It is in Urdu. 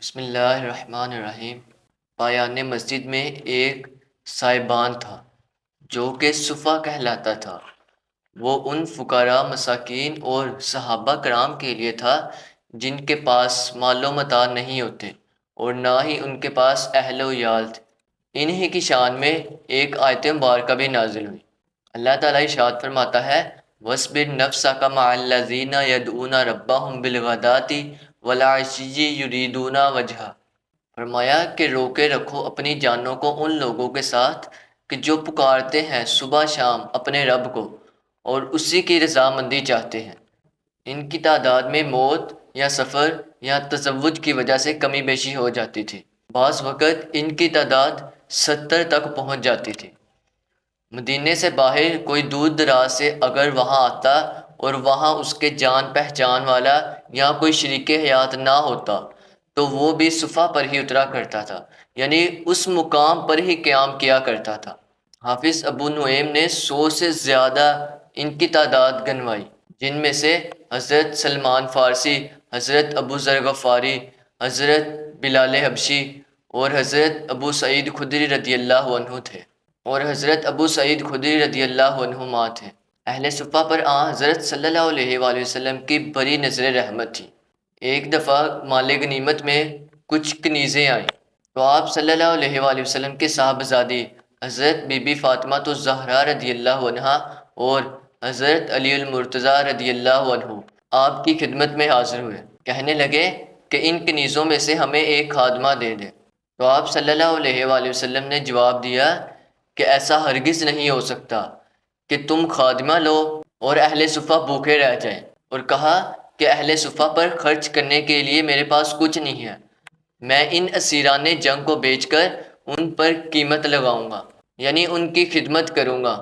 بسم اللہ الرحمن الرحیم۔ پایان مسجد میں ایک سائبان تھا جو کہ صفہ کہلاتا تھا۔ وہ ان فقراء، مساکین اور صحابہ کرام کے لیے تھا جن کے پاس مال و متاع نہیں ہوتے اور نہ ہی ان کے پاس اہل و عیال تھے۔ انہی کی شان میں ایک آیت مبارکہ بھی نازل ہوئی۔ اللہ تعالیٰ ارشاد فرماتا ہے وَاصْبِرْ نَفْسَكَ مَعَ الَّذِينَ يَدْعُونَ رَبَّهُمْ بِالْغَدَاةِ وَالْعَشِيِّ يُرِيدُونَ وَجْهَهُ۔ فرمایا کہ روکے رکھو اپنی جانوں کو ان لوگوں کے ساتھ کہ جو پکارتے ہیں صبح شام اپنے رب کو اور اسی کی رضامندی چاہتے ہیں۔ ان کی تعداد میں موت یا سفر یا تزوج کی وجہ سے کمی بیشی ہو جاتی تھی۔ بعض وقت ان کی تعداد 70 تک پہنچ جاتی تھی۔ مدینے سے باہر کوئی دور دراز سے اگر وہاں آتا اور وہاں اس کے جان پہچان والا یا کوئی شریک حیات نہ ہوتا تو وہ بھی صفہ پر ہی اترا کرتا تھا، یعنی اس مقام پر ہی قیام کیا کرتا تھا۔ حافظ ابو نعیم نے 100 سے زیادہ ان کی تعداد گنوائی، جن میں سے حضرت سلمان فارسی، حضرت ابو ذر غفاری، حضرت بلال حبشی اور حضرت ابو سعید خدری رضی اللہ عنہ تھے، اور حضرت ابو سعید خدری رضی اللہ عنہما تھے۔ اہل صفہ پر حضرت صلی اللہ علیہ وآلہ وسلم کی بڑی نظر رحمت تھی۔ ایک دفعہ مال غنیمت میں کچھ کنیزیں آئیں تو آپ صلی اللہ علیہ وآلہ وسلم کے صاحبزادی حضرت بی بی فاطمہ الزہرا رضی اللہ عنہا اور حضرت علی المرتضیٰ رضی اللہ عنہ آپ کی خدمت میں حاضر ہوئے۔ کہنے لگے کہ ان کنیزوں میں سے ہمیں ایک خادمہ دے دیں۔ تو آپ صلی اللہ علیہ وآلہ وسلم نے جواب دیا کہ ایسا ہرگز نہیں ہو سکتا کہ تم خادمہ لو اور اہل صفہ بھوکے رہ جائیں، اور کہا کہ اہل صفہ پر خرچ کرنے کے لیے میرے پاس کچھ نہیں ہے، میں ان اسیران جنگ کو بیچ کر ان پر قیمت لگاؤں گا، یعنی ان کی خدمت کروں گا۔